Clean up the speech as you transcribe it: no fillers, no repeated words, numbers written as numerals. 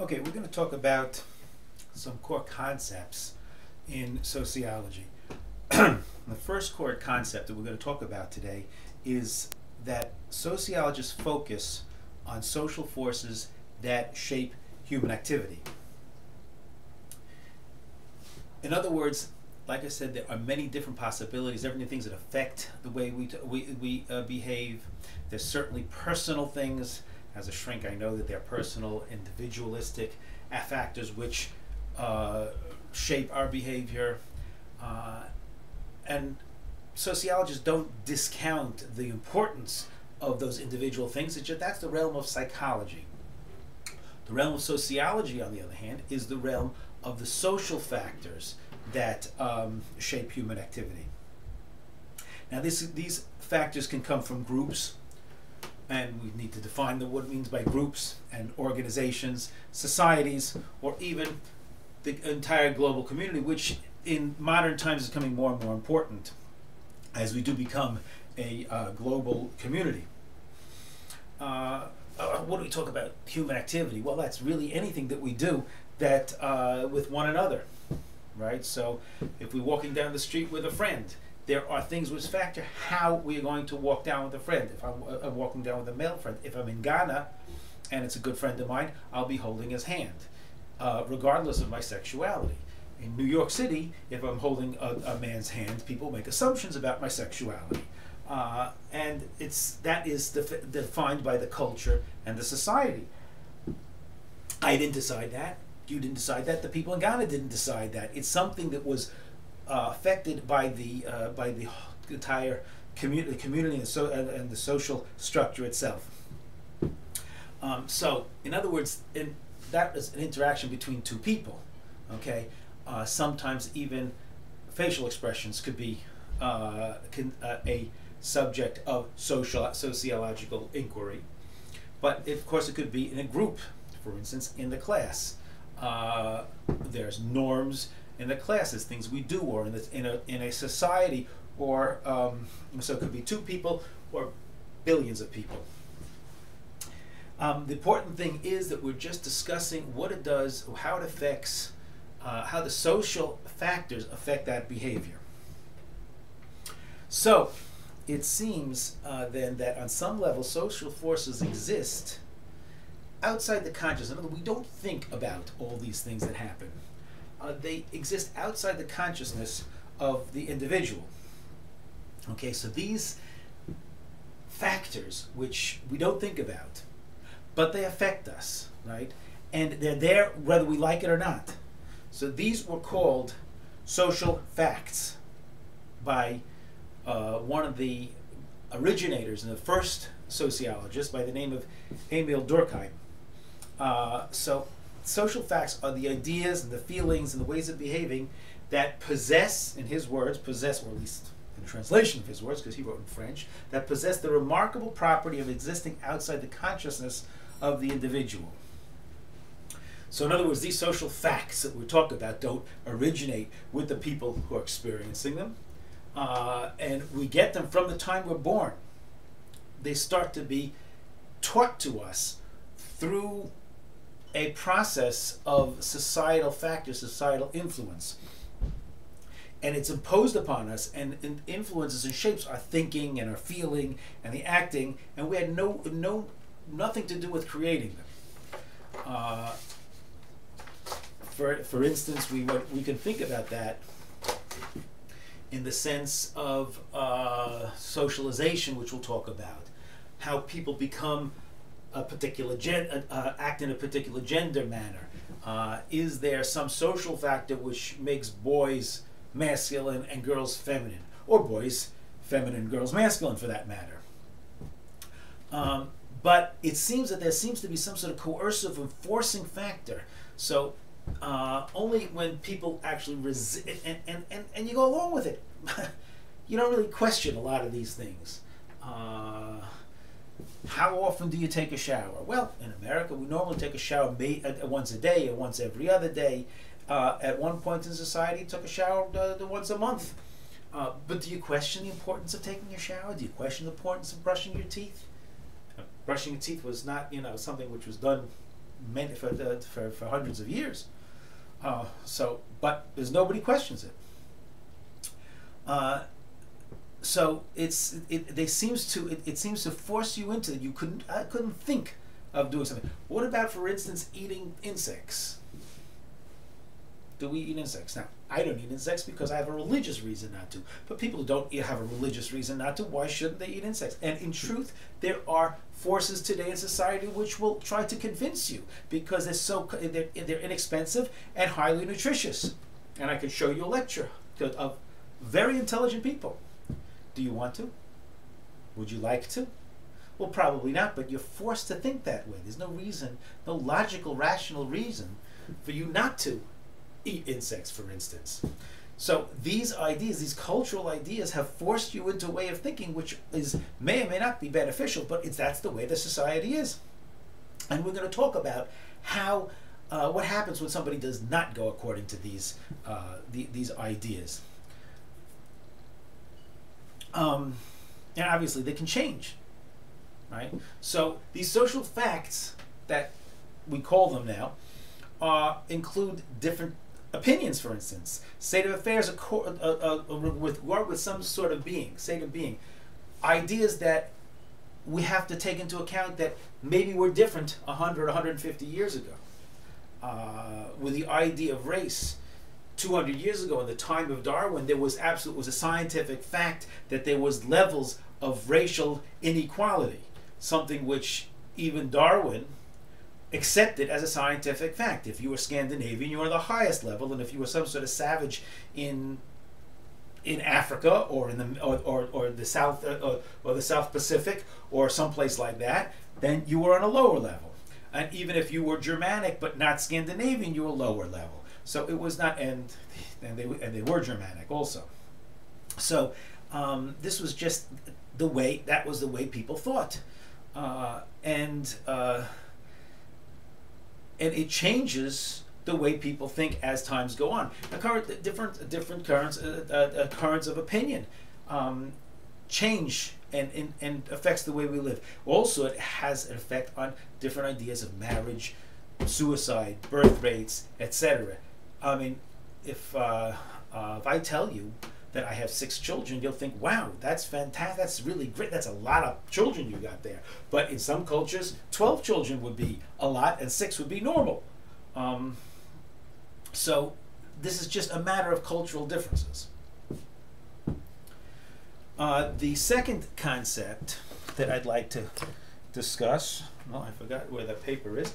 Okay, we're going to talk about some core concepts in sociology. The first core concept that we're going to talk about today is that sociologists focus on social forces that shape human activity. In other words, like I said, there are many different possibilities, many things that affect the way we behave. There's certainly personal things. As a shrink, I know that there are personal, individualistic factors which shape our behavior. And sociologists don't discount the importance of those individual things. That's the realm of psychology. The realm of sociology, on the other hand, is the realm of the social factors that shape human activity. Now, these factors can come from groups, and we need to define what it means by groups and organizations, societies, or even the entire global community, which in modern times is becoming more and more important as we do become a global community. What do we talk about? Human activity. Well, that's really anything that we do that with one another, right? So if we're walking down the street with a friend, there are things which factor how we are going to walk down with a friend. If I'm walking down with a male friend, if I'm in Ghana and it's a good friend of mine, I'll be holding his hand, regardless of my sexuality. In New York City, if I'm holding a man's hand, people make assumptions about my sexuality. And that is defined by the culture and the society. I didn't decide that. You didn't decide that. The people in Ghana didn't decide that. It's something that was affected by the entire community and the social structure itself. So, in other words, that is an interaction between two people. Okay, sometimes even facial expressions could be a subject of sociological inquiry, but of course it could be in a group. For instance, in the class, there's norms in the classes, things we do, or in a society, or so it could be two people or billions of people. The important thing is that we're just discussing what it does, how it affects, how the social factors affect that behavior. So it seems then that on some level social forces exist outside the conscious. In other words, we don't think about all these things that happen. They exist outside the consciousness of the individual. Okay, so these factors which we don't think about, but they affect us, right? And they're there whether we like it or not. So these were called social facts by one of the originators and the first sociologist by the name of Emil Durkheim. So social facts are the ideas and the feelings and the ways of behaving that possess, in his words, or at least in the translation of his words, because he wrote in French, that possess the remarkable property of existing outside the consciousness of the individual. So in other words, these social facts that we talk about don't originate with the people who are experiencing them, and we get them from the time we're born. They start to be taught to us through a process of societal factors, societal influence. And it's imposed upon us and influences and shapes our thinking and our feeling and the acting, and we had nothing to do with creating them. For instance, we can think about that in the sense of socialization, which we'll talk about, how people become a particular act in a particular gender manner. Is there some social factor which makes boys masculine and girls feminine, or boys feminine, girls masculine, for that matter? But it seems that there seems to be some sort of coercive enforcing factor. So only when people actually resist, and you go along with it. You don't really question a lot of these things. How often do you take a shower? Well, in America, we normally take a shower once a day or once every other day. At one point in society, took a shower once a month. But do you question the importance of taking a shower? Do you question the importance of brushing your teeth? Brushing your teeth was not, something which was done for hundreds of years. But there's nobody questions it. So it seems to force you into it. I couldn't think of doing something. What about, for instance, eating insects? Do we eat insects? Now, I don't eat insects because I have a religious reason not to. But people who don't have a religious reason not to, why shouldn't they eat insects? And in truth, there are forces today in society which will try to convince you because they're inexpensive and highly nutritious. And I could show you a lecture of very intelligent people. Do you want to? Would you like to? Well, probably not, but you're forced to think that way. There's no reason, no logical, rational reason for you not to eat insects, for instance. So these ideas, these cultural ideas, have forced you into a way of thinking which may or may not be beneficial, but that's the way the society is. And we're going to talk about how what happens when somebody does not go according to these ideas. And obviously they can change, right? So these social facts that we call them now include different opinions, for instance. State of affairs with some sort of being, state of being. Ideas that we have to take into account that maybe we're different 100, 150 years ago. With the idea of race, 200 years ago, in the time of Darwin, it was a scientific fact that there was levels of racial inequality, something which even Darwin accepted as a scientific fact. If you were Scandinavian, you were the highest level, and if you were some sort of savage in Africa or in the South or the South Pacific or someplace like that, then you were on a lower level. And even if you were Germanic but not Scandinavian, you were lower level. So it was not, and they were Germanic also. So this was just the way people thought, and it changes the way people think as times go on. Different currents of opinion change and affects the way we live. Also, it has an effect on different ideas of marriage, suicide, birth rates, etc. I mean, if I tell you that I have 6 children, you'll think, wow, that's fantastic, that's really great, that's a lot of children you got there. But in some cultures, 12 children would be a lot and 6 would be normal. So this is just a matter of cultural differences. The second concept that I'd like to discuss, well, I forgot where the paper is,